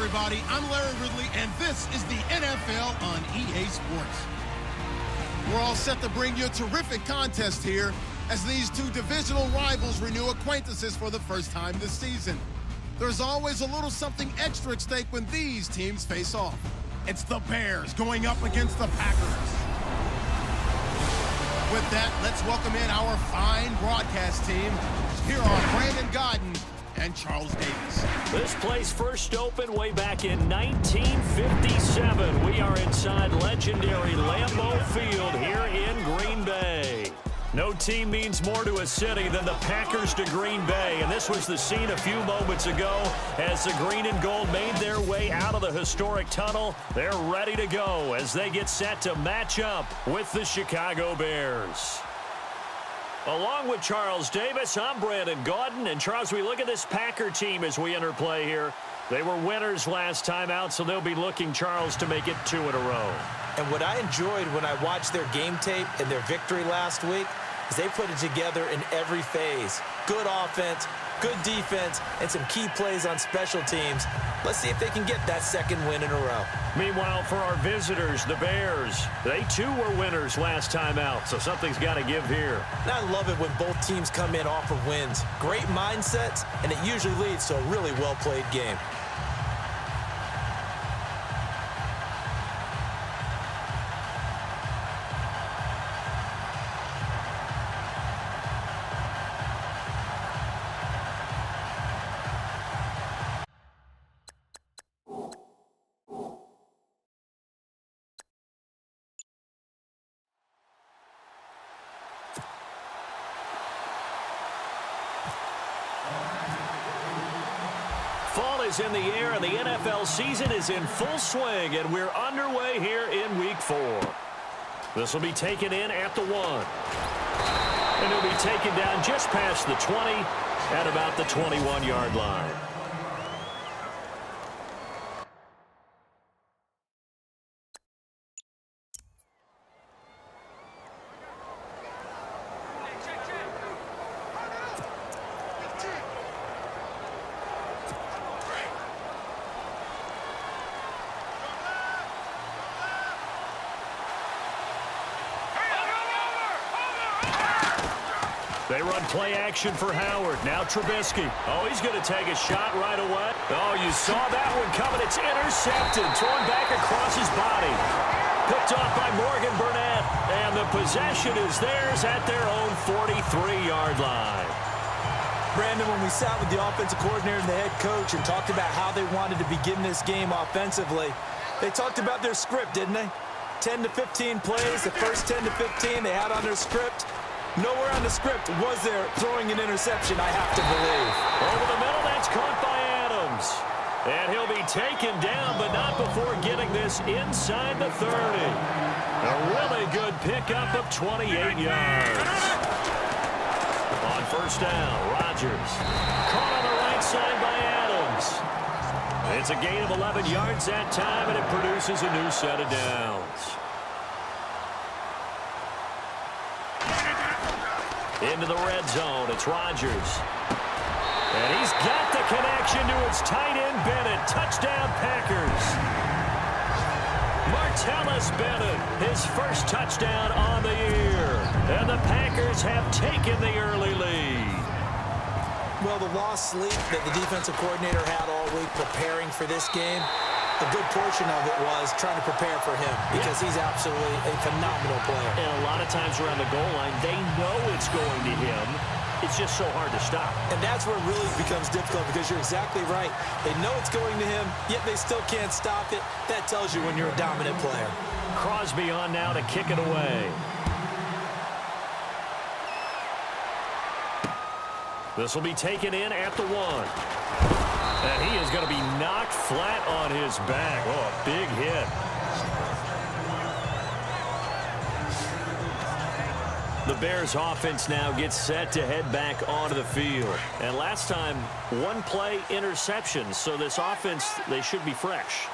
everybody. I'm Larry Ridley, and this is the NFL on EA Sports. We're all set to bring you a terrific contest here as these two divisional rivals renew acquaintances for the first time this season. There's always a little something extra at stake when these teams face off. It's the Bears going up against the Packers. With that, let's welcome in our fine broadcast team. Here are Brandon Godden and Charles Davis. This place first opened way back in 1957. We are inside legendary Lambeau Field here in Green Bay. No team means more to a city than the Packers to Green Bay, and this was the scene a few moments ago as the green and gold made their way out of the historic tunnel. They're ready to go as they get set to match up with the Chicago Bears. Along with Charles Davis, I'm Brandon Godden. And Charles, we look at this Packer team as we enter play here. They were winners last time out, so they'll be looking, Charles, to make it 2 in a row. And what I enjoyed when I watched their game tape and their victory last week is they put it together in every phase. Good offense, good defense, and some key plays on special teams. Let's see if they can get that second win in a row. Meanwhile, for our visitors, the Bears, they too were winners last time out, so something's got to give here. And I love it when both teams come in off of wins. Great mindsets, and it usually leads to a really well-played game. Fall is in the air, and the NFL season is in full swing, and we're underway here in Week 4. This will be taken in at the 1. And it'll be taken down just past the 20 at about the 21-yard line. They run play action for Howard. Now Trubisky. Oh, he's going to take a shot right away. Oh, you saw that one coming. It's intercepted. Thrown back across his body. Picked off by Morgan Burnett. And the possession is theirs at their own 43-yard line. Brandon, when we sat with the offensive coordinator and the head coach and talked about how they wanted to begin this game offensively, they talked about their script, didn't they? 10 to 15 plays, the first 10 to 15 they had on their script. Nowhere on the script was there throwing an interception, I have to believe. Over the middle, that's caught by Adams. And he'll be taken down, but not before getting this inside the 30. A really good pickup of 28 yards. On first down, Rodgers. Caught on the right side by Adams. It's a gain of 11 yards that time, and it produces a new set of downs. Into the red zone, it's Rodgers. And he's got the connection to his tight end, Bennett. Touchdown, Packers. Martellus Bennett, his first touchdown on the year. And the Packers have taken the early lead. Well, the lost sleep that the defensive coordinator had all week preparing for this game, a good portion of it was trying to prepare for him because he's absolutely a phenomenal player. And a lot of times around the goal line, they know it's going to him. It's just so hard to stop. And that's where it really becomes difficult because you're exactly right. They know it's going to him, yet they still can't stop it. That tells you when you're a dominant player. Crosby on now to kick it away. This will be taken in at the 1. And he is going to be knocked flat on his back. Oh, a big hit. The Bears offense now gets set to head back onto the field. And last time, one play interception. So this offense, they should be fresh.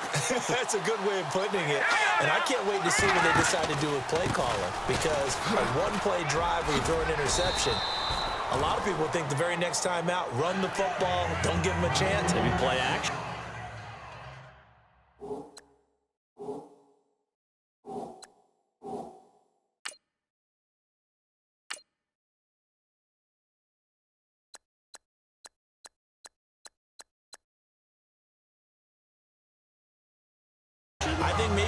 That's a good way of putting it. And I can't wait to see what they decide to do with play calling. Because a one-play drive where you throw an interception, a lot of people think the very next time out, run the football, don't give them a chance. Maybe play action.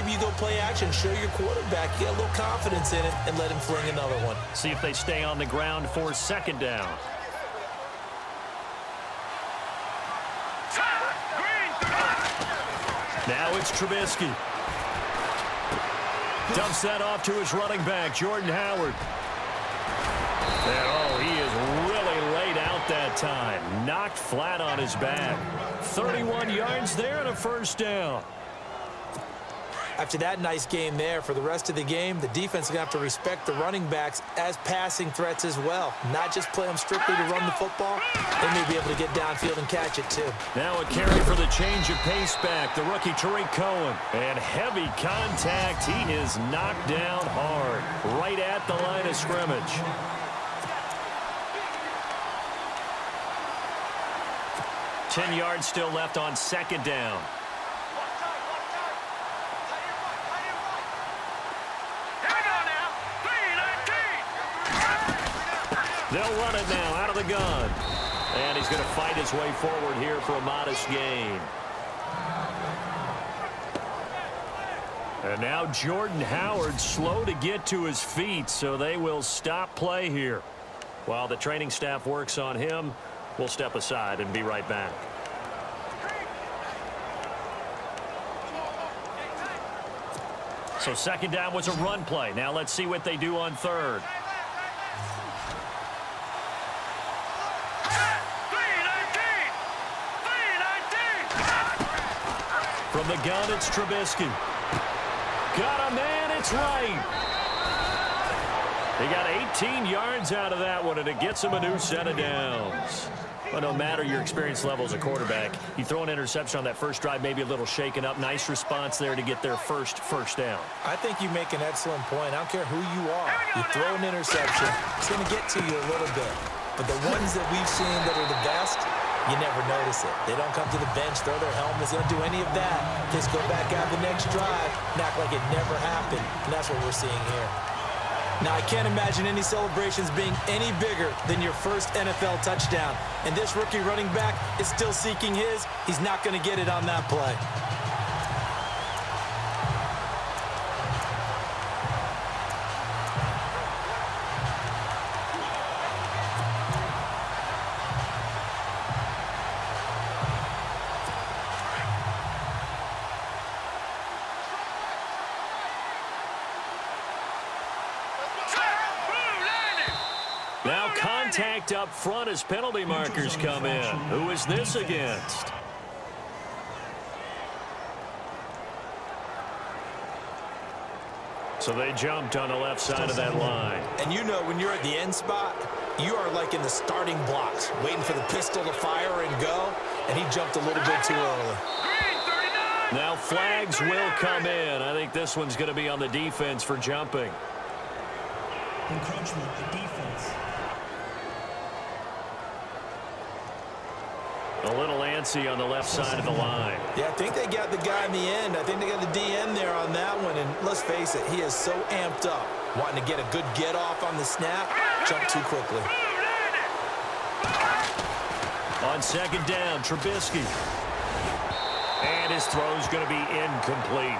maybe you go play action, show your quarterback, get a little confidence in it, and let him fling another one. See if they stay on the ground for second down. Now it's Trubisky. Dumps that off to his running back, Jordan Howard. And, oh, he is really laid out that time. Knocked flat on his back. 31 yards there and a first down. After that nice game there, for the rest of the game, the defense is going to have to respect the running backs as passing threats as well. Not just play them strictly to run the football. They may be able to get downfield and catch it, too. Now a carry for the change of pace back, the rookie Tariq Cohen. And heavy contact. He is knocked down hard, right at the line of scrimmage. Ten yards still left on second down. They'll run it now out of the gun. And he's going to fight his way forward here for a modest gain. And now Jordan Howard slow to get to his feet, so they will stop play here. While the training staff works on him, we'll step aside and be right back. So second down was a run play. Now let's see what they do on third. From the gun, it's Trubisky. Got a man, it's right. He got 18 yards out of that one, and it gets him a new set of downs. But no matter your experience level as a quarterback, you throw an interception on that first drive, maybe a little shaken up. Nice response there to get their first down. I think you make an excellent point. I don't care who you are. You throw an interception, it's going to get to you a little bit. But the ones that we've seen that are the best, you never notice it. They don't come to the bench, throw their helmets, they don't do any of that. Just go back out the next drive and act like it never happened. And that's what we're seeing here. Now, I can't imagine any celebrations being any bigger than your first NFL touchdown. And this rookie running back is still seeking his. He's not going to get it on that play. Now contact up front as penalty markers come in. Who is this against? So they jumped on the left side of that line. And you know when you're at the end spot, you are like in the starting blocks, waiting for the pistol to fire and go, and he jumped a little bit too early. Now flags will come in. I think this one's going to be on the defense for jumping. Encroachment, the defense. A little antsy on the left side of the line. Yeah, I think they got the guy in the end. I think they got the DN there on that one. And let's face it, he is so amped up, wanting to get a good get off on the snap, jump too quickly. On second down, Trubisky. And his throw's going to be incomplete.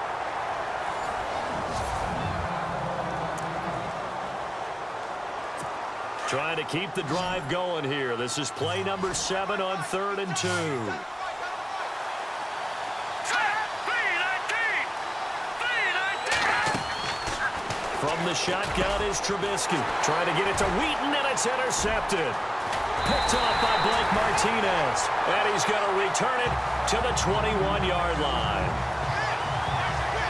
Trying to keep the drive going here. This is play number 7 on 3rd and 2. From the shotgun is Trubisky. Trying to get it to Wheaton, and it's intercepted. Picked off by Blake Martinez. And he's going to return it to the 21-yard line.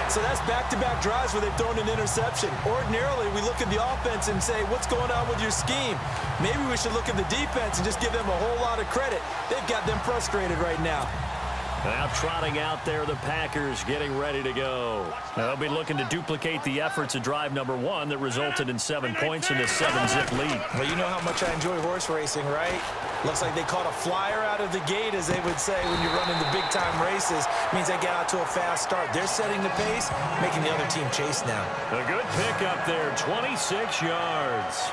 So that's back-to-back drives where they've thrown an interception. Ordinarily, we look at the offense and say, what's going on with your scheme? Maybe we should look at the defense and just give them a whole lot of credit. They've got them frustrated right now. Now trotting out there, the Packers getting ready to go. Now they'll be looking to duplicate the efforts of drive number 1 that resulted in 7 points in this 7-zip lead. Well, you know how much I enjoy horse racing, right? Looks like they caught a flyer out of the gate, as they would say when you're running the big-time races. Means they get out to a fast start. They're setting the pace, making the other team chase now. A good pick up there, 26 yards.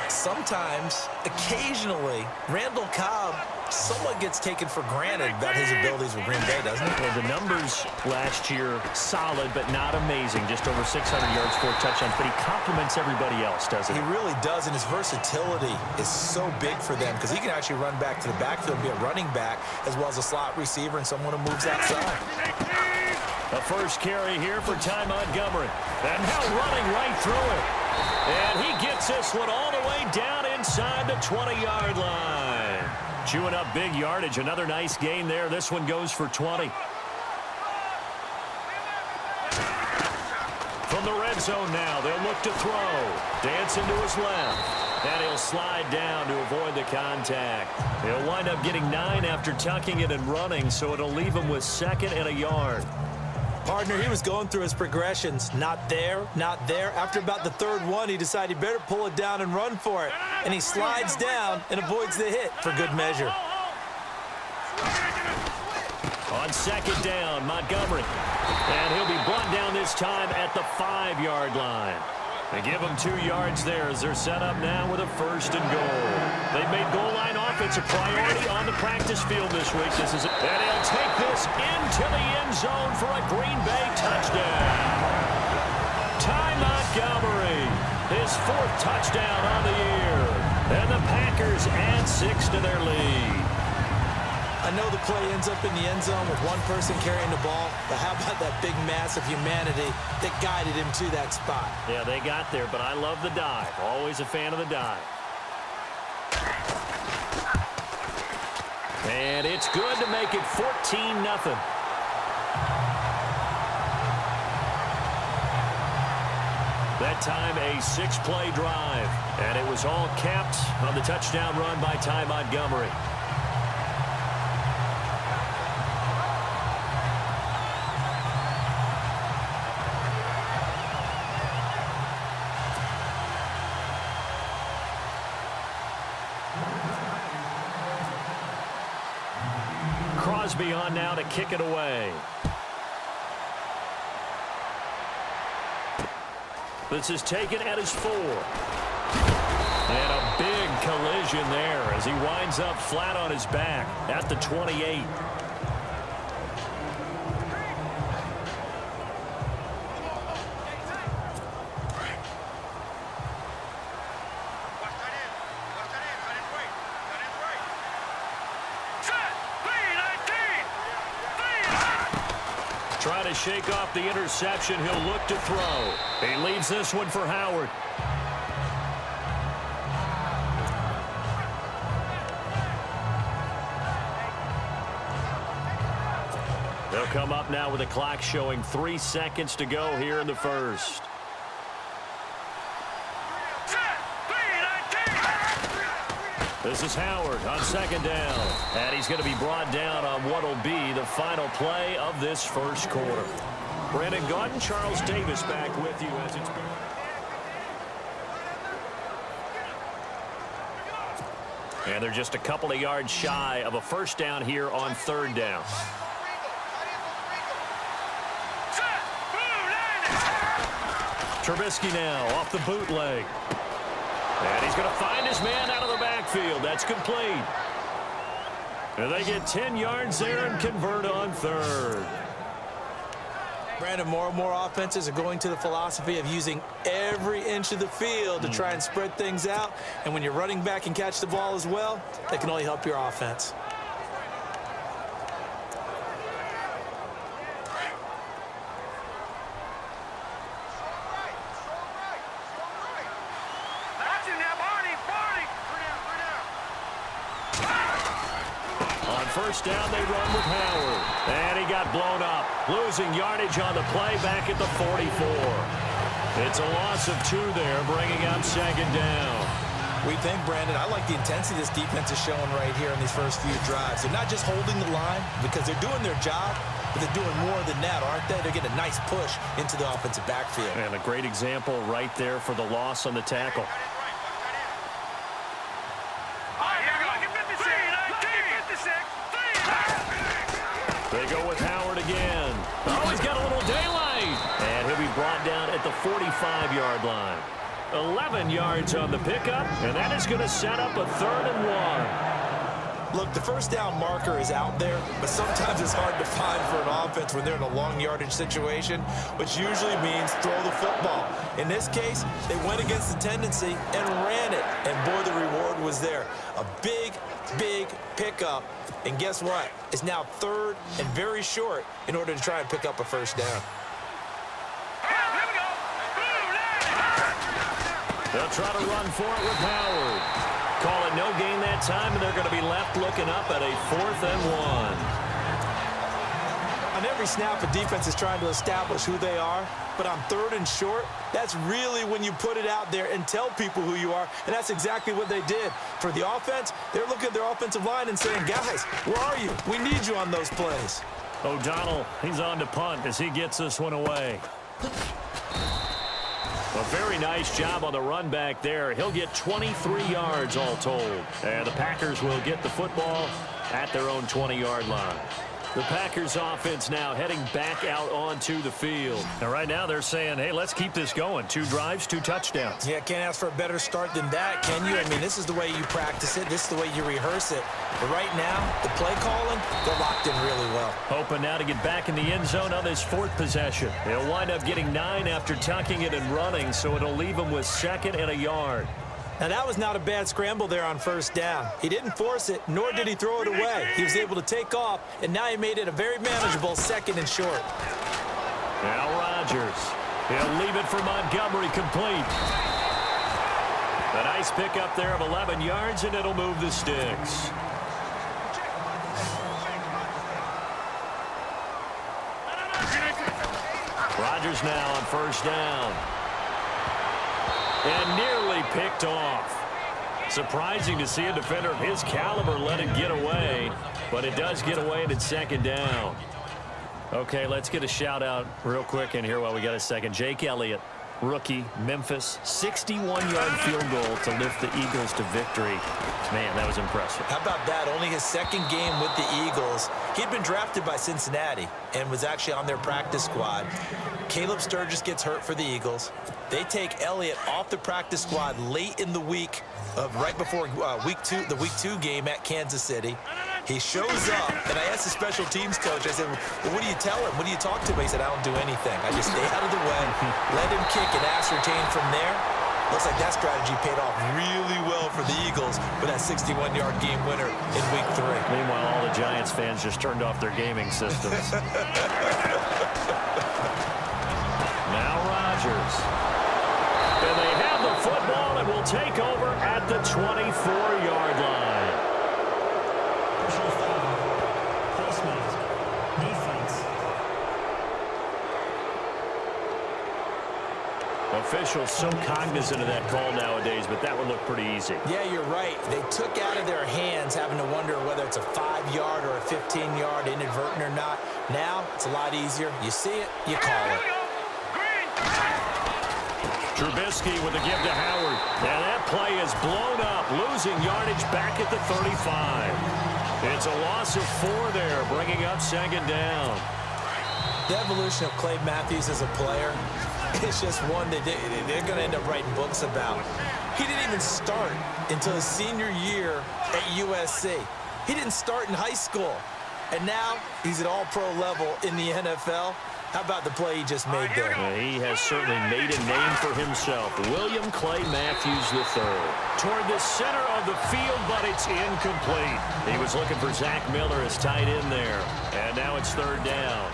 Sometimes, occasionally, Randall Cobb somewhat gets taken for granted about his abilities with Green Bay, doesn't he? Well, the numbers last year, solid but not amazing. Just over 600 yards, 4 touchdowns. But he complements everybody else, doesn't he? He really does, and his versatility is so big for them because he can actually run back to the backfield and be a running back as well as a slot receiver and someone who moves outside. The first carry here for Ty Montgomery. And now running right through it. And he gets this one all the way down inside the 20-yard line. Chewing up big yardage. Another nice gain there. This one goes for 20. From the red zone now, they'll look to throw. Dancing to his left. And he'll slide down to avoid the contact. He'll wind up getting 9 after tucking it and running, so it'll leave him with 2nd and a yard. Partner, he was going through his progressions. Not there, not there. After about the 3rd one, he decided he better pull it down and run for it. And he slides down and avoids the hit for good measure. On 2nd down, Montgomery. And he'll be brought down this time at the 5-yard line. They give him 2 yards there as they're set up now with a 1st and goal. They've made goal line offense a priority on the practice field this week. And he'll take this into the end zone for a Green Bay touchdown. Ty Montgomery, his 4th touchdown on the year. And the Packers add 6 to their lead. I know the play ends up in the end zone with one person carrying the ball, but how about that big mass of humanity that guided him to that spot? Yeah, they got there, but I love the dive. Always a fan of the dive. And it's good to make it 14-0. That time a 6-play drive, and it was all capped on the touchdown run by Ty Montgomery. Crosby on now to kick it away. This is taken at his 4. And a big collision there as he winds up flat on his back at the 28. Trying to shake off the interception. He'll look to throw. He leaves this one for Howard. They'll come up now with the clock showing 3 seconds to go here in the 1st. This is Howard on 2nd down. And he's going to be brought down on what will be the final play of this 1st quarter. Brandon Gaudin, Charles Davis back with you as it's... And they're just a couple of yards shy of a 1st down here on 3rd down. Trubisky now off the bootleg. And he's going to find his man out of the backfield. That's complete. And they get 10 yards there and convert on 3rd. Brandon, more and more offenses are going to the philosophy of using every inch of the field to try and spread things out. And when you're running back and catch the ball as well, that can only help your offense. On 1st down, they run with Howard. And he got blown up. Losing yardage on the play back at the 44. It's a loss of 2 there, bringing up 2nd down. We think, Brandon, I like the intensity this defense is showing right here in these first few drives. They're not just holding the line because they're doing their job, but they're doing more than that, aren't they? They're getting a nice push into the offensive backfield. And a great example right there for the loss on the tackle. They go with Howard again. Oh, he's got a little daylight. And he'll be brought down at the 45-yard line. 11 yards on the pickup, and that is going to set up a 3rd and 1. Look, the first down marker is out there, but sometimes it's hard to find for an offense when they're in a long yardage situation, which usually means throw the football. In this case, they went against the tendency and ran it, and boy, the reward was there. A big, big pickup, and guess what? It's now 3rd and very short in order to try and pick up a first down. They'll try to run for it with Howard. Call it no gain that time, and they're going to be left looking up at a 4th and 1. On every snap, a defense is trying to establish who they are, but on 3rd and short, that's really when you put it out there and tell people who you are, and that's exactly what they did. For the offense, they're looking at their offensive line and saying, guys, where are you? We need you on those plays. O'Donnell, he's on to punt as he gets this one away. A very nice job on the run back there. He'll get 23 yards all told. And the Packers will get the football at their own 20-yard line. The Packers offense now heading back out onto the field. And right now they're saying, hey, let's keep this going. 2 drives, 2 touchdowns. Yeah, can't ask for a better start than that, can you? I mean, this is the way you practice it. This is the way you rehearse it. But right now, the play calling, they're locked in really well. Hoping now to get back in the end zone on this 4th possession. They'll wind up getting 9 after tucking it and running, so it'll leave them with 2nd and a yard. Now, that was not a bad scramble there on 1st down. He didn't force it, nor did he throw it away. He was able to take off, and now he made it a very manageable 2nd and short. Now Rodgers. He'll leave it for Montgomery complete. A nice pickup there of 11 yards, and it'll move the sticks. Rodgers now on 1st down. And nearly picked off. Surprising to see a defender of his caliber let it get away, but it does get away and it's 2nd down. Okay, let's get a shout out real quick in here while we got a second. Jake Elliott, rookie, Memphis, 61-yard field goal to lift the Eagles to victory. Man, that was impressive. How about that? Only his 2nd game with the Eagles. He'd been drafted by Cincinnati and was actually on their practice squad. Caleb Sturgis gets hurt for the Eagles. They take Elliott off the practice squad late in the week, right before the week 2 game at Kansas City. He shows up, and I asked the special teams coach, I said, well, what do you tell him? What do you talk to him? He said, I don't do anything. I just stay out of the way, let him kick and ascertain from there. Looks like that strategy paid off really well for the Eagles with that 61-yard game winner in week 3. Meanwhile, all the Giants fans just turned off their gaming systems. Now Rodgers. And they have the football and will take over at the 24-yard line. Personal foul. Face mask. Defense. Officials so cognizant of that call nowadays, but that would look pretty easy. Yeah, you're right. They took out of their hands having to wonder whether it's a 5-yard or a 15-yard inadvertent or not. Now, it's a lot easier. You see it, you call it. Trubisky with a give to Howard. And that play is blown up, losing yardage back at the 35. It's a loss of 4 there, bringing up 2nd down. The evolution of Clay Matthews as a player, it's just one that they're going to end up writing books about. He didn't even start until his senior year at USC. He didn't start in high school. And now he's at all-pro level in the NFL. How about the play he just made there? He has certainly made a name for himself. William Clay Matthews III. Toward the center of the field, but it's incomplete. He was looking for Zach Miller as tight end there. And now it's 3rd down.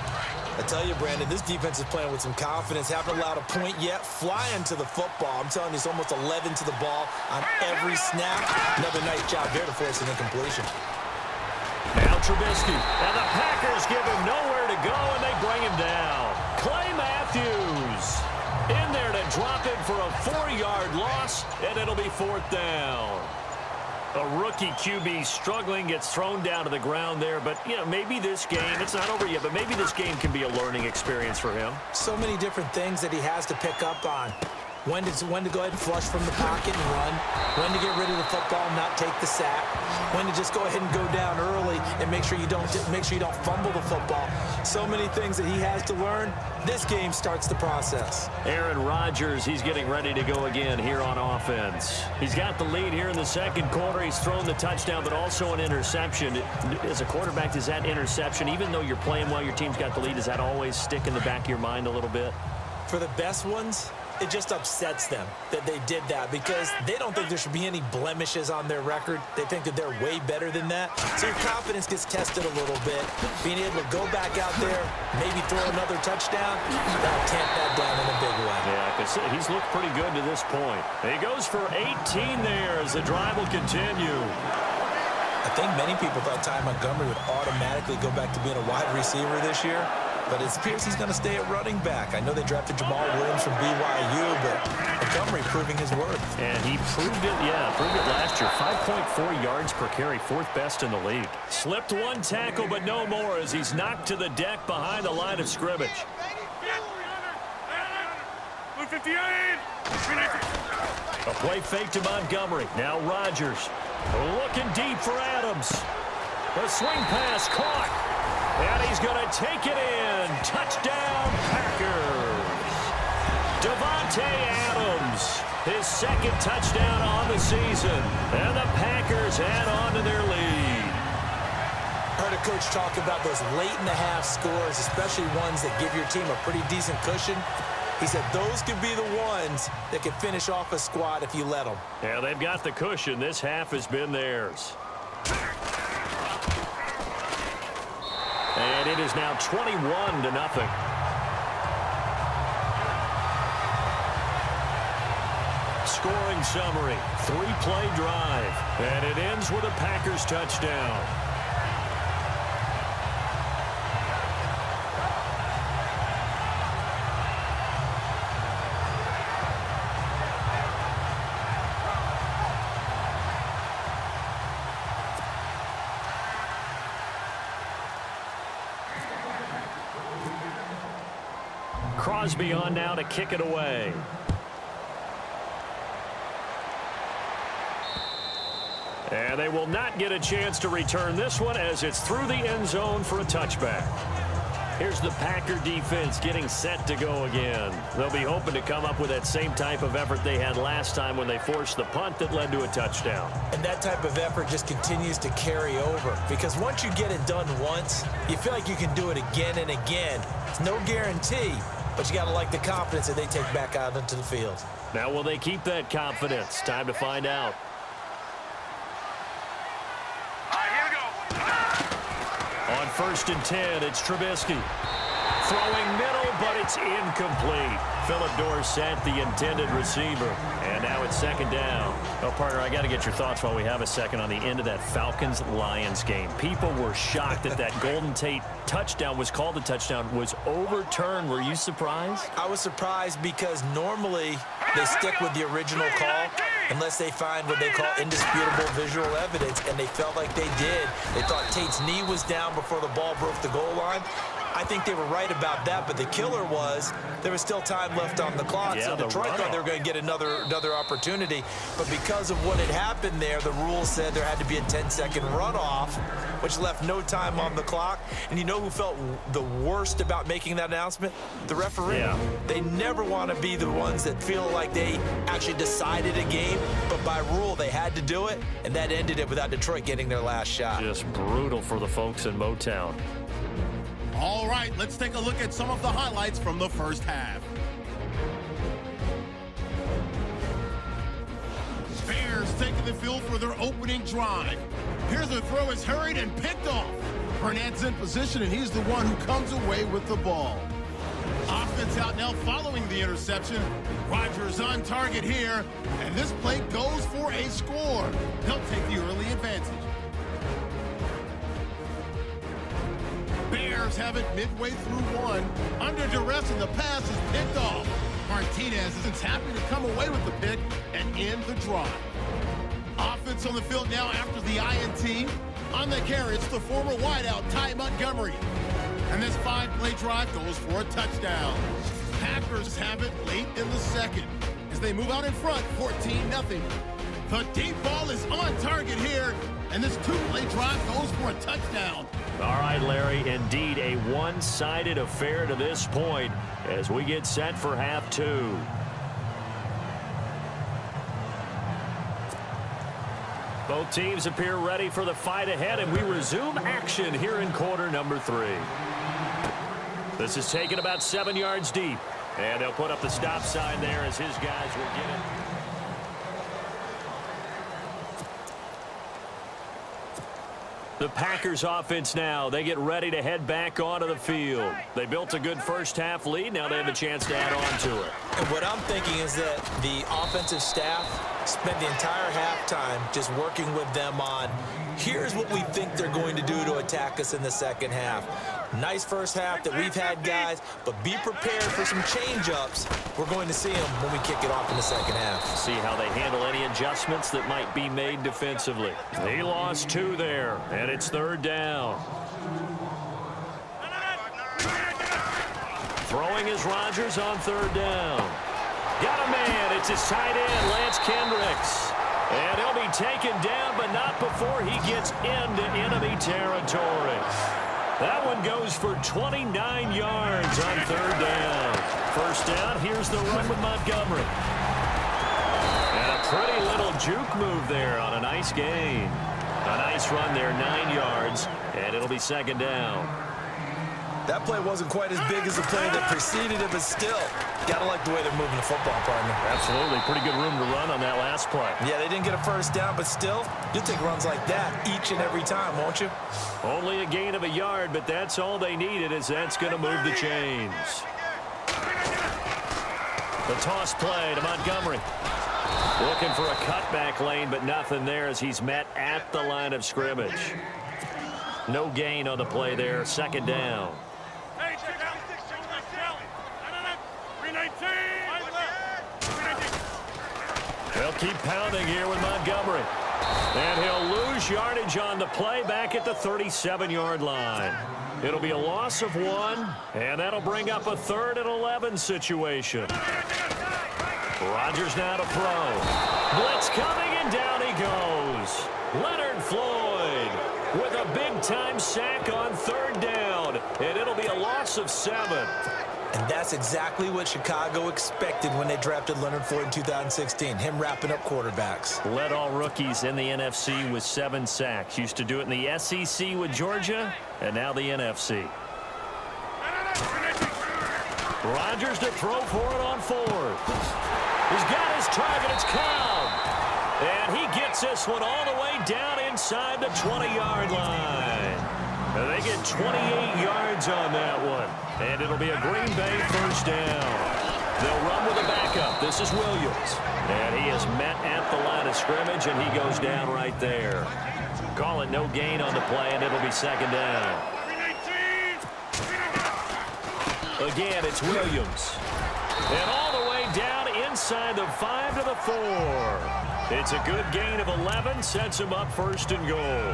I tell you, Brandon, this defense is playing with some confidence. Haven't allowed a point yet. Flying to the football. I'm telling you, it's almost 11 to the ball on every snap. Another nice job there to force an incompletion. Now Trubisky. And the Packers give him nowhere to go, and they bring him down. Clay Matthews in there to drop him for a 4-yard loss, and it'll be 4th down. A rookie QB struggling, gets thrown down to the ground there. But, you know, maybe this game, it's not over yet, but maybe this game can be a learning experience for him. So many different things that he has to pick up on. when to go ahead and flush from the pocket and run, when to get rid of the football and not take the sack, when to just go ahead and go down early and make sure you don't fumble the football. So many things that he has to learn. This game starts the process. Aaron Rodgers, he's getting ready to go again here on offense. He's got the lead here in the second quarter. He's thrown the touchdown, but also an interception. As a quarterback, does that interception, even though you're playing well, your team's got the lead, does that always stick in the back of your mind a little bit? For the best ones, it just upsets them that they did that because they don't think there should be any blemishes on their record. They think that they're way better than that. So your confidence gets tested a little bit. Being able to go back out there, maybe throw another touchdown, that'll tamp that down in a big way. Yeah, because he's looked pretty good to this point. He goes for 18 there as the drive will continue. I think many people thought Ty Montgomery would automatically go back to being a wide receiver this year. But it appears he's going to stay at running back. I know they drafted Jamal Williams from BYU, but Montgomery proving his worth. And he proved it last year. 5.4 yards per carry, fourth best in the league. Slipped one tackle, but no more as he's knocked to the deck behind the line of scrimmage. A play fake to Montgomery. Now Rodgers looking deep for Adams. The swing pass caught. And he's going to take it in. Touchdown, Packers. Davante Adams, his second touchdown on the season. And the Packers add on to their lead. Heard a coach talk about those late-in-the-half scores, especially ones that give your team a pretty decent cushion. He said those could be the ones that can finish off a squad if you let them. Yeah, they've got the cushion. This half has been theirs. And it is now 21-0. Scoring summary, 3-play drive. And it ends with a Packers touchdown. Crosby on now to kick it away. And they will not get a chance to return this one as it's through the end zone for a touchback. Here's the Packer defense getting set to go again. They'll be hoping to come up with that same type of effort they had last time when they forced the punt that led to a touchdown. And that type of effort just continues to carry over because once you get it done once, you feel like you can do it again and again. It's no guarantee, but you got to like the confidence that they take back out into the field. Now, will they keep that confidence? Time to find out. On 1st and 10, it's Trubisky. Throwing middle, but it's incomplete. Phillip Dorsett, the intended receiver. And now it's 2nd down. Well, partner, I got to get your thoughts while we have a second on the end of that Falcons-Lions game. People were shocked that that Golden Tate touchdown was called a touchdown, was overturned. Were you surprised? I was surprised because normally they stick with the original call unless they find what they call indisputable visual evidence, and they felt like they did. They thought Tate's knee was down before the ball broke the goal line. I think they were right about that, but the killer was there was still time left on the clock, so Detroit thought they were going to get another opportunity. But because of what had happened there, the rules said there had to be a 10-second runoff, which left no time on the clock. And you know who felt the worst about making that announcement? The referee. Yeah. They never want to be the ones that feel like they actually decided a game, but by rule they had to do it, and that ended it without Detroit getting their last shot. Just brutal for the folks in Motown. All right, let's take a look at some of the highlights from the first half. Bears taking the field for their opening drive. Here's the throw is hurried and picked off. Burnett's in position, and he's the one who comes away with the ball. Offense out now following the interception. Rodgers on target here, and this play goes for a score. They'll take the early advantage. Bears have it midway through one. Under duress, and the pass is picked off. Martinez is happy to come away with the pick and end the drive. Offense on the field now after the INT. On the carry, it's the former wideout, Ty Montgomery. And this 5-play drive goes for a touchdown. Packers have it late in the second as they move out in front, 14-0. The deep ball is on target here, and this two-play drive goes for a touchdown. All right, Larry, indeed a one-sided affair to this point as we get set for half two. Both teams appear ready for the fight ahead, and we resume action here in quarter number 3. This is taken about 7 yards deep, and they'll put up the stop sign there as his guys will get it. The Packers offense now, they get ready to head back onto the field. They built a good first half lead. Now they have a chance to add on to it. And what I'm thinking is that the offensive staff spent the entire halftime just working with them on, here's what we think they're going to do to attack us in the second half. Nice first half that we've had, guys, but be prepared for some change-ups. We're going to see them when we kick it off in the second half. See how they handle any adjustments that might be made defensively. He lost 2 there, and it's third down. Throwing is Rodgers on third down. Got a man. It's his tight end, Lance Kendricks. And he'll be taken down, but not before he gets into enemy territory. That one goes for 29 yards on third down. First down, here's the run with Montgomery. And a pretty little juke move there on a nice gain. A nice run there, 9 yards, and it'll be second down. That play wasn't quite as big as the play that preceded it, but still, gotta like the way they're moving the football, partner. Absolutely. Pretty good room to run on that last play. Yeah, they didn't get a first down, but still, you'll take runs like that each and every time, won't you? Only a gain of a yard, but that's all they needed, as that's going to move the chains. The toss play to Montgomery. Looking for a cutback lane, but nothing there as he's met at the line of scrimmage. No gain on the play there. Second down. They'll keep pounding here with Montgomery. And he'll lose yardage on the play back at the 37-yard line. It'll be a loss of 1, and that'll bring up a 3rd and 11 situation. Rodgers now to throw. Blitz coming, and down he goes. Leonard Floyd with a big-time sack on third down, and it'll be a loss of 7. And that's exactly what Chicago expected when they drafted Leonard Floyd in 2016, him wrapping up quarterbacks. Led all rookies in the NFC with 7 sacks. Used to do it in the SEC with Georgia, and now the NFC. Rodgers to throw for it on 4th. He's got his target. It's Cobb. And he gets this one all the way down inside the 20-yard line. And they get 28 yards on that one. And it'll be a Green Bay first down. They'll run with a backup. This is Williams. And he is met at the line of scrimmage, and he goes down right there. Call it no gain on the play, and it'll be second down. Again, it's Williams. And all the way down inside the 5 to the 4. It's a good gain of 11, sets him up first and goal.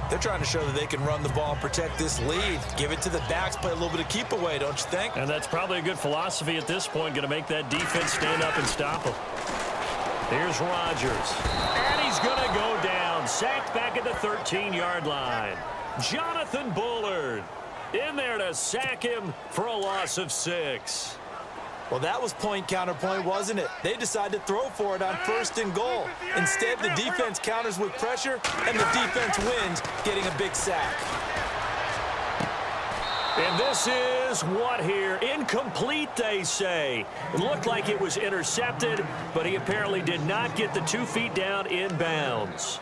They're trying to show that they can run the ball and protect this lead. Give it to the backs, play a little bit of keep away, don't you think? And that's probably a good philosophy at this point, going to make that defense stand up and stop them. Here's Rodgers. And he's going to go down. Sacked back at the 13-yard line. Jonathan Bullard in there to sack him for a loss of 6. Well, that was point counterpoint, wasn't it? They decided to throw for it on first and goal. Instead, the defense counters with pressure, and the defense wins, getting a big sack. And this is what here? Incomplete, they say. It looked like it was intercepted, but he apparently did not get the 2 feet down in bounds.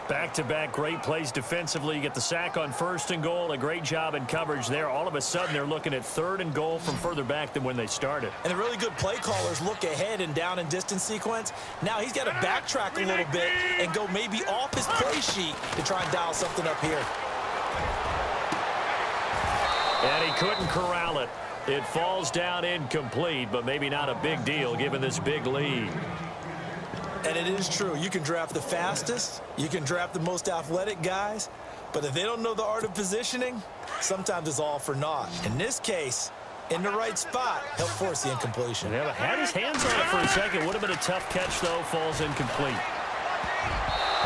Back-to-back great plays defensively. You get the sack on first and goal. A great job in coverage there. All of a sudden, they're looking at 3rd and goal from further back than when they started. And the really good play callers look ahead and down and distance sequence. Now he's got to backtrack a little bit and go maybe off his play sheet to try and dial something up here. And he couldn't corral it. It falls down incomplete, but maybe not a big deal given this big lead. And it is true. You can draft the fastest. You can draft the most athletic guys. But if they don't know the art of positioning, sometimes it's all for naught. In this case, in the right spot. He'll force the incompletion. Yeah, had his hands on it for a second. Would have been a tough catch, though. Falls incomplete.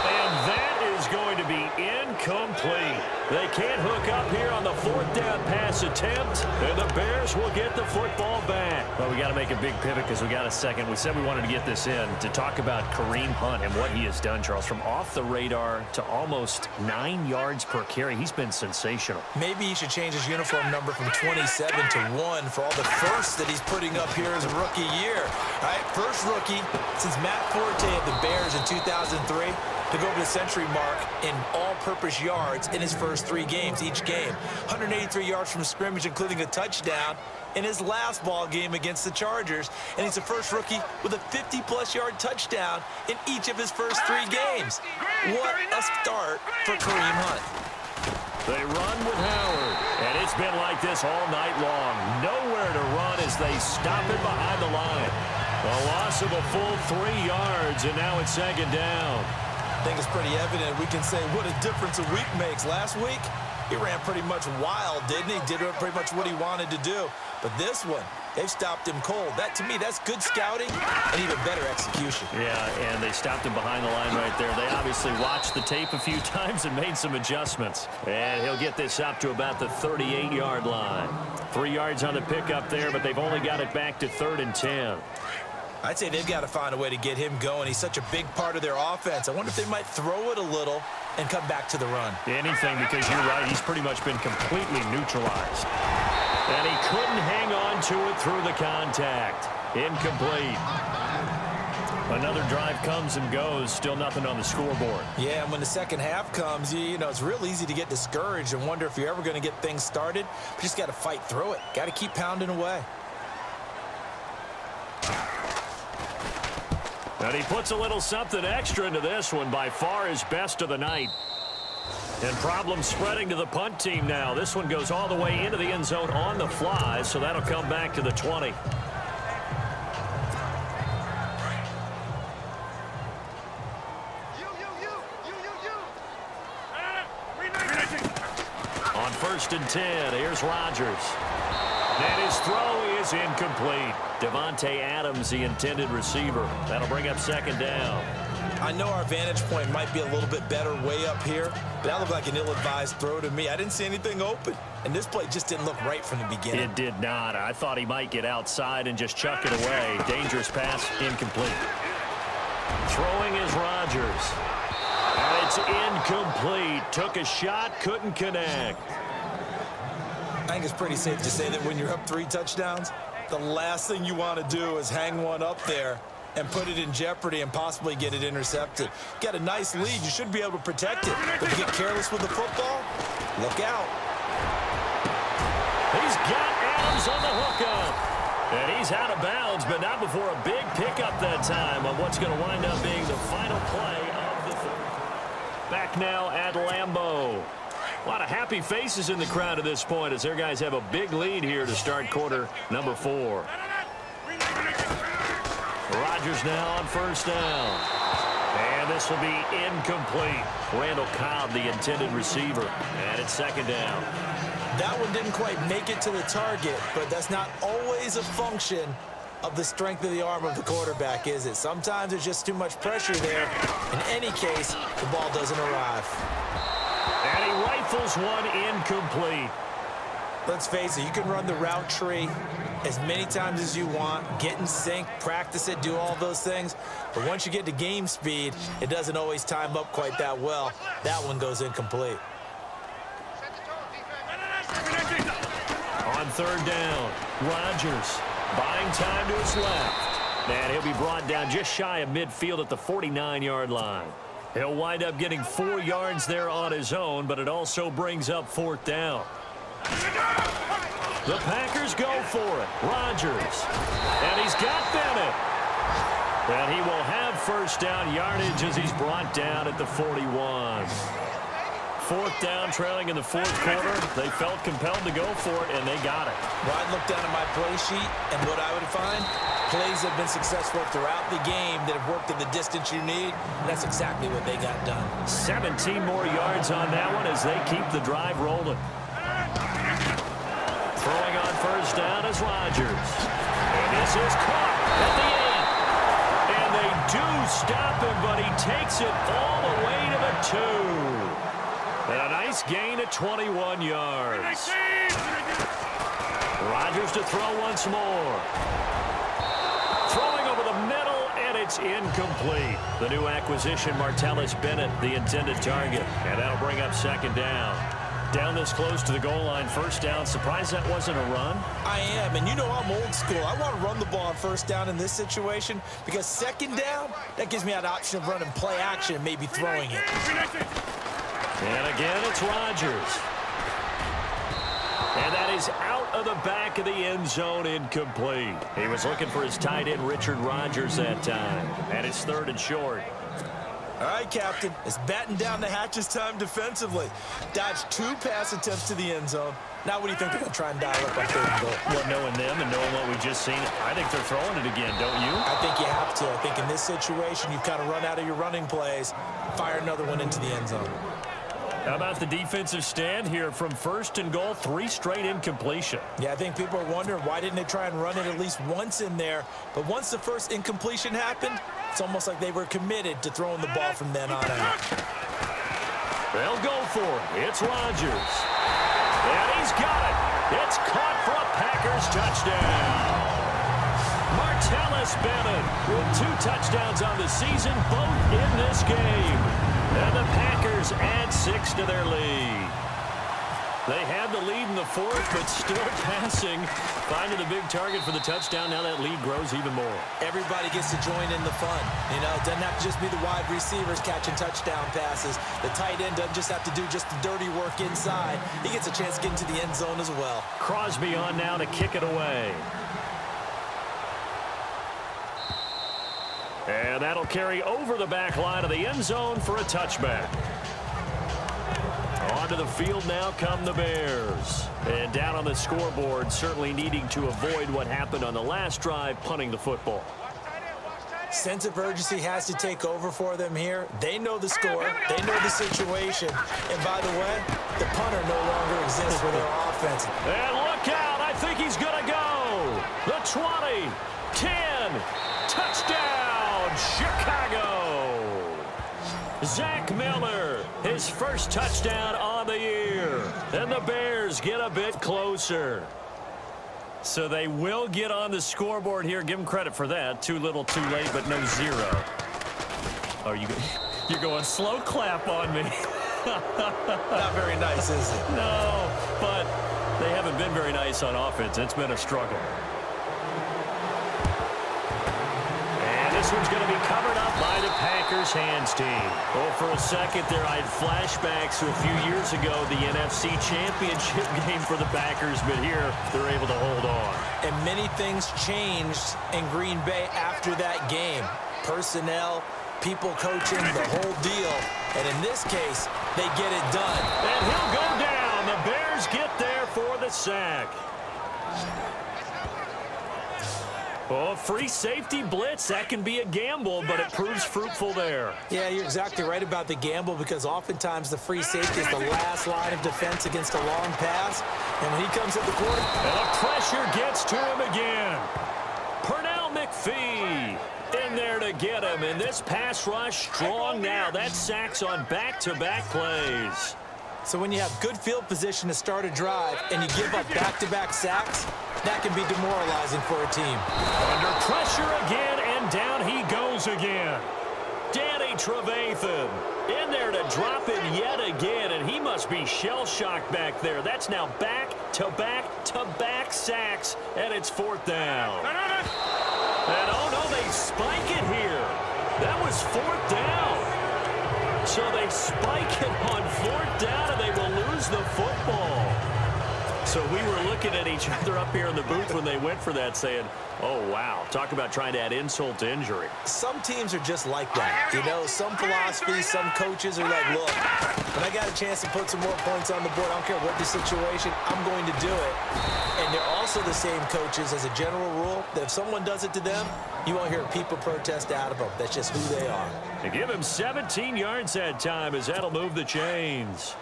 And that is going to be incomplete. They can't hook up here on the 4th down pass attempt, and the Bears will get the football back. Well, we got to make a big pivot because we got a second. We said we wanted to get this in to talk about Kareem Hunt and what he has done, Charles. From off the radar to almost 9 yards per carry, he's been sensational. Maybe he should change his uniform number from 27 to 1 for all the firsts that he's putting up here as a rookie year. All right, first rookie since Matt Forte of the Bears in 2003 to go over the century mark in all-purpose yards in his first 3 games, each game. 183 yards from scrimmage, including a touchdown in his last ball game against the Chargers. And he's the first rookie with a 50-plus yard touchdown in each of his first 3 games. What a start for Kareem Hunt. They run with Howard, and it's been like this all night long. Nowhere to run as they stop it behind the line. A loss of a full 3 yards, and now it's 2nd down. I think it's pretty evident. We can say what a difference a week makes. Last week, he ran pretty much wild, didn't he? Did pretty much what he wanted to do. But this one, they've stopped him cold. That, to me, that's good scouting and even better execution. Yeah, and they stopped him behind the line right there. They obviously watched the tape a few times and made some adjustments. And he'll get this up to about the 38-yard line. 3 yards on the pickup there, but they've only got it back to 3rd and 10. I'd say they've got to find a way to get him going. He's such a big part of their offense. I wonder if they might throw it a little and come back to the run. Anything, because you're right, he's pretty much been completely neutralized. And he couldn't hang on to it through the contact. Incomplete. Another drive comes and goes, still nothing on the scoreboard. Yeah, and when the second half comes, you know, it's real easy to get discouraged and wonder if you're ever going to get things started. You just got to fight through it. Got to keep pounding away. And he puts a little something extra into this one, by far his best of the night. And problems spreading to the punt team now. This one goes all the way into the end zone on the fly, so that'll come back to the 20. On 1st and 10, here's Rodgers. And his throw is incomplete. Devontae Adams, the intended receiver. That'll bring up 2nd down. I know our vantage point might be a little bit better way up here, but that looked like an ill-advised throw to me. I didn't see anything open, and this play just didn't look right from the beginning. It did not. I thought he might get outside and just chuck it away. Dangerous pass, incomplete. Throwing is Rodgers. And it's incomplete. Took a shot, couldn't connect. I think it's pretty safe to say that when you're up 3 touchdowns, the last thing you want to do is hang one up there and put it in jeopardy and possibly get it intercepted. Got a nice lead. You should be able to protect it. But if you get careless with the football, look out. He's got Adams on the hookup. And he's out of bounds, but not before a big pickup that time on what's going to wind up being the final play of the 3rd. Back now at Lambeau. A lot of happy faces in the crowd at this point as their guys have a big lead here to start quarter number 4. Rodgers now on 1st down. And this will be incomplete. Randall Cobb, the intended receiver. And it's 2nd down. That one didn't quite make it to the target, but that's not always a function of the strength of the arm of the quarterback, is it? Sometimes there's just too much pressure there. In any case, the ball doesn't arrive. And he rifles one incomplete. Let's face it, you can run the route tree as many times as you want, get in sync, practice it, do all those things. But once you get to game speed, it doesn't always time up quite that well. That one goes incomplete. On 3rd down, Rodgers buying time to his left. And he'll be brought down just shy of midfield at the 49-yard line. He'll wind up getting 4 yards there on his own, but it also brings up 4th down. The Packers go for it. Rodgers. And he's got Bennett. And he will have 1st down yardage as he's brought down at the 41. 4th down, trailing in the 4th quarter. They felt compelled to go for it, and they got it. Well, I'd look down at my play sheet, and what I would find, plays have been successful throughout the game that have worked in the distance you need, and that's exactly what they got done. 17 more yards on that one as they keep the drive rolling. Throwing on 1st down is Rodgers. And this is caught at the end. And they do stop him, but he takes it all the way to the 2. And a nice gain of 21 yards. Rodgers to throw once more. Throwing over the middle, and it's incomplete. The new acquisition, Martellus Bennett, the intended target. And that'll bring up second down. Down this close to the goal line, first down. Surprised that wasn't a run? I am, and you know I'm old school. I want to run the ball on first down in this situation because second down, that gives me an option of running play action and maybe throwing it. And again, it's Rodgers. And that is out of the back of the end zone, incomplete. He was looking for his tight end, Richard Rodgers, that time. And it's 3rd and short. All right, Captain. It's batten down the hatches time defensively. Dodged 2 pass attempts to the end zone. Now what do you think they're going to try and dial up on 3rd and goal? Well, knowing them and knowing what we just seen, I think they're throwing it again, don't you? I think you have to. I think in this situation, you've kind of run out of your running plays. Fire another one into the end zone. How about the defensive stand here from 1st and goal, 3 straight incompletion? Yeah, I think people are wondering why didn't they try and run it at least once in there. But once the first incompletion happened, it's almost like they were committed to throwing the ball from then on out. They'll go for it. It's Rodgers. And he's got it. It's caught for a Packers touchdown. Martellus Bennett with 2 touchdowns on the season, both in this game. And the Packers add 6 to their lead. They had the lead in the 4th, but still passing. Finding the big target for the touchdown. Now that lead grows even more. Everybody gets to join in the fun. You know, it doesn't have to just be the wide receivers catching touchdown passes. The tight end doesn't just have to do just the dirty work inside. He gets a chance to get into the end zone as well. Crosby on now to kick it away. And that'll carry over the back line of the end zone for a touchback. Onto the field now come the Bears. And down on the scoreboard, certainly needing to avoid what happened on the last drive, punting the football. Sense of urgency has to take over for them here. They know the score. They know the situation. And by the way, the punter no longer exists for their offense. And look out. I think he's going to go. The 20, 10, touchdown, Chicago. Zach Miller, his first touchdown on the year. And the Bears get a bit closer. So they will get on the scoreboard here. Give them credit for that. Too little, too late, but no 0. Oh, you're going slow clap on me. Not very nice, is it? No, but they haven't been very nice on offense. It's been a struggle. And this one's going to be covered up by the Packers hands team. Well, for a second there, I had flashbacks to a few years ago, the NFC Championship game for the Packers, but here they're able to hold on. And many things changed in Green Bay after that game. Personnel, people coaching, the whole deal. And in this case, they get it done. And he'll go down. The Bears get there for the sack. Oh, free safety blitz. That can be a gamble, but it proves fruitful there. Yeah, you're exactly right about the gamble because oftentimes the free safety is the last line of defense against a long pass. And when he comes at the quarter... And the pressure gets to him again. Pernell McPhee in there to get him. And this pass rush strong now. That sacks on back-to-back plays. So when you have good field position to start a drive and you give up back-to-back sacks, that can be demoralizing for a team. Under pressure again, and down he goes again. Danny Trevathan in there to drop it yet again, and he must be shell-shocked back there. That's now back-to-back-to-back sacks, and it's 4th down. And oh no, they spike it here. That was 4th down. So they spike it on 4th down, and they will lose the football. So we were looking at each other up here in the booth when they went for that saying, oh, wow, talk about trying to add insult to injury. Some teams are just like that. You know, some philosophies, some coaches are like, look, when I got a chance to put some more points on the board, I don't care what the situation, I'm going to do it. And they're also the same coaches as a general rule that if someone does it to them, you won't hear people protest out of them. That's just who they are. They give him 17 yards that time as that'll move the chains.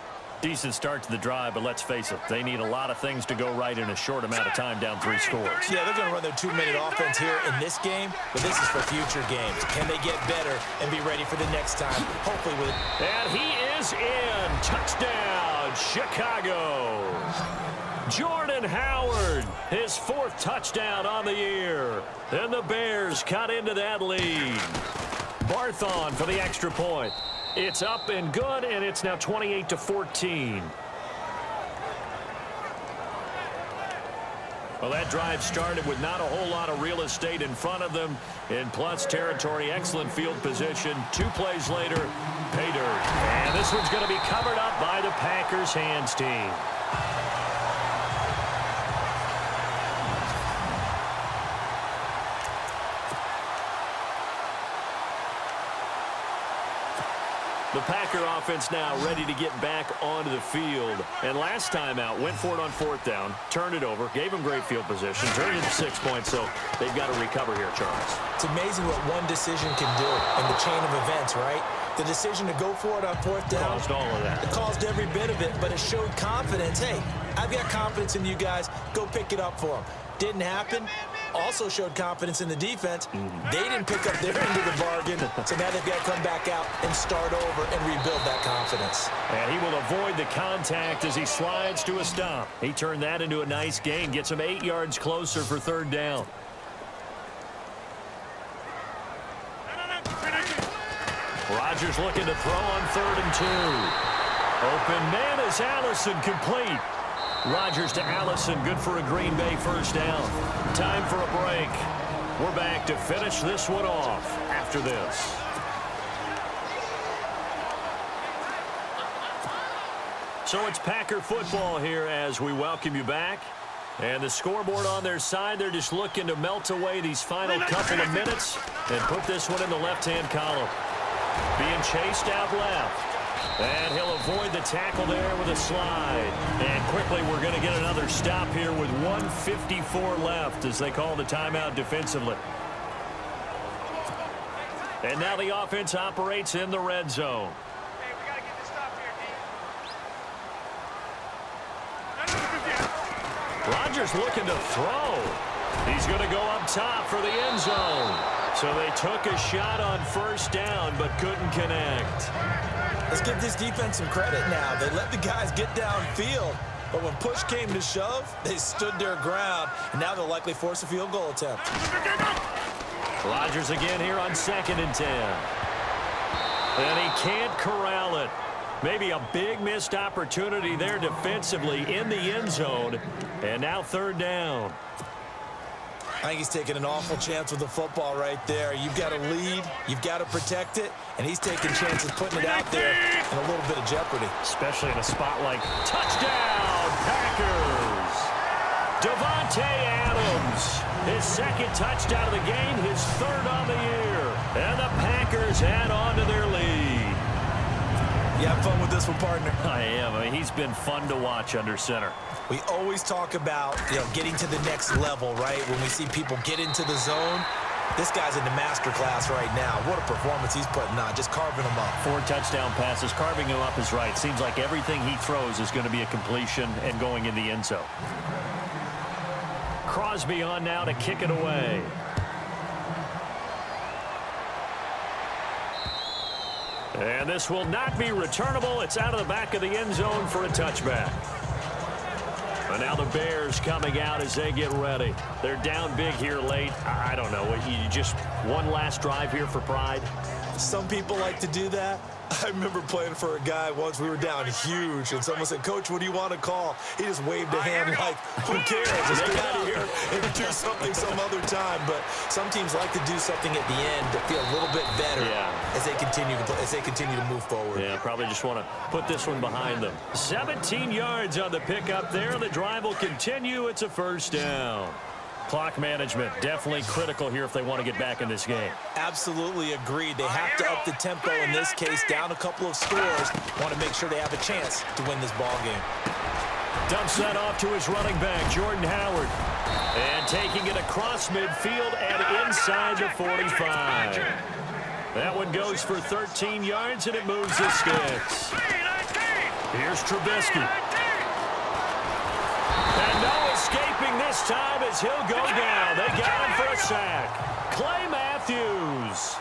Decent start to the drive, but let's face it, they need a lot of things to go right in a short amount of time down 3 scores. Yeah, they're going to run their 2-minute offense here in this game, but this is for future games. Can they get better and be ready for the next time? Hopefully with... And he is in. Touchdown, Chicago. Jordan Howard, his 4th touchdown on the year. And the Bears cut into that lead. Barthon for the extra point. It's up and good, and it's now 28-14. Well, that drive started with not a whole lot of real estate in front of them. In plus territory, excellent field position. 2 plays later, pay dirt. And this one's going to be covered up by the Packers hands team. The Packer offense now ready to get back onto the field. And last time out, went for it on 4th down, turned it over, gave them great field position, turned it into 6 points, so they've got to recover here, Charles. It's amazing what one decision can do in the chain of events, right? The decision to go for it on 4th down. Caused all of that. It caused every bit of it, but it showed confidence. Hey, I've got confidence in you guys. Go pick it up for them. Didn't happen. Also showed confidence in the defense. They didn't pick up their end of the bargain, so now they've got to come back out and start over and rebuild that confidence. And he will avoid the contact as he slides to a stop. He turned that into a nice gain, gets him 8 yards closer for 3rd down. Rodgers looking to throw on 3rd and 2. Open man is Allison, complete. Rodgers to Allison, good for a Green Bay 1st down. Time for a break. We're back to finish this one off after this. So it's Packer football here as we welcome you back. And the scoreboard on their side, they're just looking to melt away these final couple of minutes and put this one in the left-hand column. Being chased out left. And he'll avoid the tackle there with a slide. And quickly we're going to get another stop here with 1:54 left as they call the timeout defensively. And now the offense operates in the red zone. Hey, we got to get this stop here, D. Rodgers looking to throw. He's going to go up top for the end zone. So they took a shot on 1st down but couldn't connect. Let's give this defense some credit now. They let the guys get downfield, but when push came to shove, they stood their ground, and now they'll likely force a field goal attempt. Rodgers again here on 2nd and 10. And he can't corral it. Maybe a big missed opportunity there defensively in the end zone. And now 3rd down. I think he's taking an awful chance with the football right there. You've got to lead, you've got to protect it, and he's taking chances putting it out there in a little bit of jeopardy. Especially in a spot like touchdown, Packers. Devontae Adams, his 2nd touchdown of the game, his 3rd on the year. And the Packers add on to their lead. You have fun with this one, partner? I am. I mean, he's been fun to watch under center. We always talk about, getting to the next level, right? When we see people get into the zone, this guy's in the master class right now. What a performance he's putting on, just carving them up. 4 touchdown passes, carving him up is right. Seems like everything he throws is going to be a completion and going in the end zone. Crosby on now to kick it away. And this will not be returnable. It's out of the back of the end zone for a touchback. And now the Bears coming out as they get ready. They're down big here late. I don't know. You just one last drive here for pride? Some people like to do that. I remember playing for a guy once. We were down huge, and someone said, "Coach, what do you want to call?" He just waved a hand like, "Who cares? Let's get out of here and do something some other time." But some teams like to do something at the end to feel a little bit better as they continue to move forward. Yeah, probably just want to put this one behind them. 17 yards on the pickup there. The drive will continue. It's a 1st down. Clock management definitely critical here if they want to get back in this game. Absolutely agreed. They have to up the tempo in this case, down a couple of scores. Want to make sure they have a chance to win this ball game. Dumps that off to his running back, Jordan Howard. And taking it across midfield and inside the 45. That one goes for 13 yards, and it moves the sticks. Here's Trubisky. And no escaping this time as he'll go down. They got him for a sack. Clay Matthews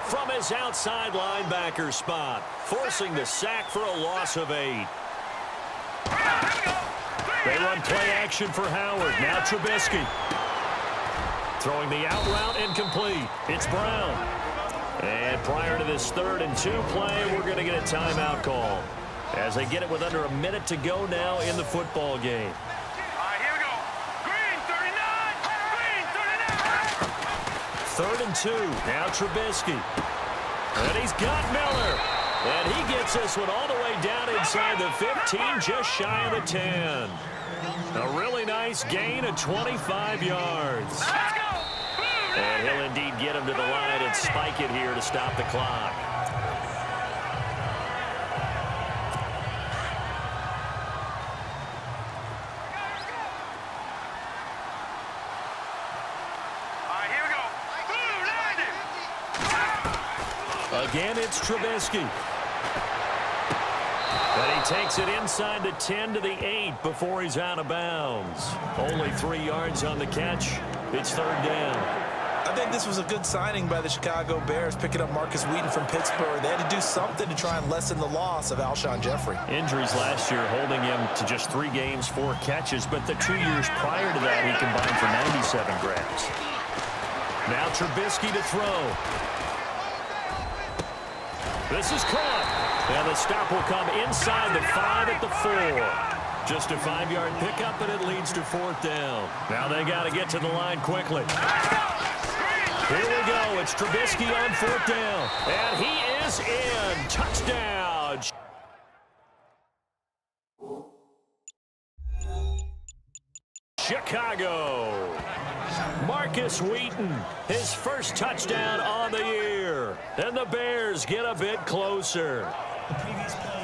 from his outside linebacker spot, forcing the sack for a loss of 8. They run play action for Howard. Now Trubisky. Throwing the out route incomplete. It's Brown. And prior to this 3rd and 2 play, we're going to get a timeout call as they get it with under a minute to go now in the football game. All right, here we go. Green, 39. Green, 39. 3rd and 2. Now Trubisky. And he's got Miller. And he gets this one all the way down inside the 15, just shy of the 10. A really nice gain of 25 yards. Let's go. And he'll indeed get him to the line and spike it here to stop the clock. All right, here we go. Boom, 90. Again, it's Trubisky. And he takes it inside the 10 to the 8 before he's out of bounds. Only 3 yards on the catch. It's 3rd down. I think this was a good signing by the Chicago Bears, picking up Marcus Wheaton from Pittsburgh. They had to do something to try and lessen the loss of Alshon Jeffrey. Injuries last year holding him to just 3 games, 4 catches, but the 2 years prior to that, he combined for 97 grabs. Now Trubisky to throw. This is caught. And the stop will come inside the 5 at the 4. Just a 5-yard pickup, and it leads to 4th down. Now they got to get to the line quickly. Here we go. It's Trubisky on 4th down. And he is in. Touchdown. Chicago. Marcus Wheaton, his first touchdown on the year. And the Bears get a bit closer.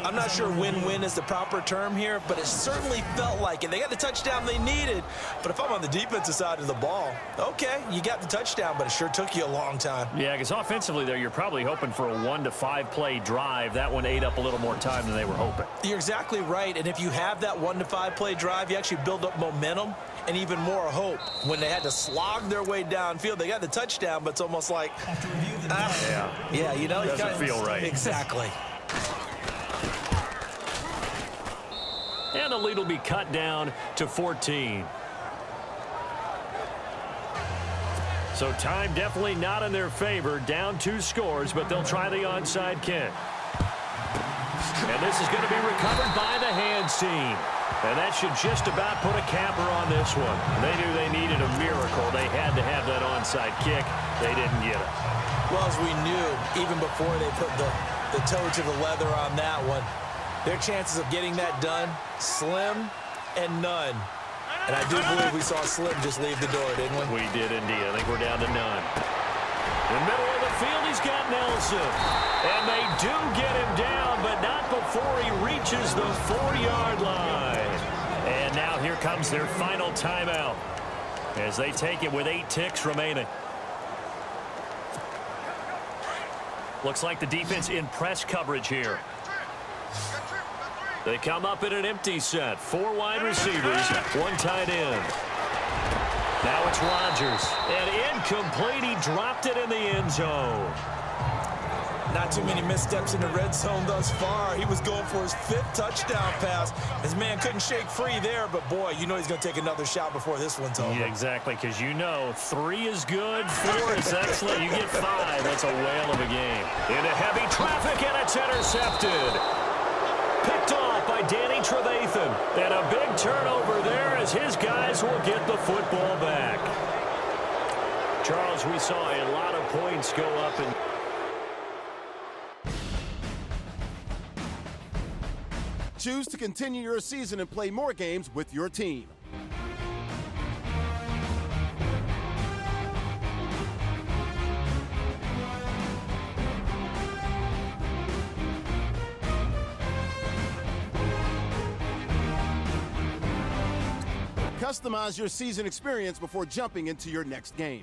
I'm not sure win-win is the proper term here, but it certainly felt like it. They got the touchdown they needed, but if I'm on the defensive side of the ball, okay, you got the touchdown, but it sure took you a long time. Yeah, because offensively there, you're probably hoping for a 1 to 5 play drive. That one ate up a little more time than they were hoping. You're exactly right, and if you have that 1 to 5 play drive, you actually build up momentum and even more hope. When they had to slog their way downfield, they got the touchdown, but it's almost like, yeah, you know, doesn't feel right. Exactly. And the lead will be cut down to 14. So time definitely not in their favor. Down 2 scores, but they'll try the onside kick. And this is going to be recovered by the hands team. And that should just about put a capper on this one. They knew they needed a miracle. They had to have that onside kick. They didn't get it. Well, as we knew, even before they put the toe to the leather on that one, their chances of getting that done, slim and none. And I do believe we saw Slim just leave the door, didn't we? We did indeed. I think we're down to none. In the middle of the field, he's got Nelson. And they do get him down, but not before he reaches the 4-yard line. And now here comes their final timeout as they take it with 8 ticks remaining. Looks like the defense in press coverage here. They come up in an empty set. 4 wide receivers, 1 tight end. Now it's Rodgers. And incomplete. He dropped it in the end zone. Not too many missteps in the red zone thus far. He was going for his 5th touchdown pass. His man couldn't shake free there, but boy, you know he's going to take another shot before this one's over. Yeah, exactly, because you know 3 is good, 4 is excellent. You get 5. That's a whale of a game. Into heavy traffic, and it's intercepted. Picked off by Danny Trevathan. And a big turnover there as his guys will get the football back. Charles, we saw a lot of points go up in Choose to continue your season and play more games with your team. Customize your season experience before jumping into your next game.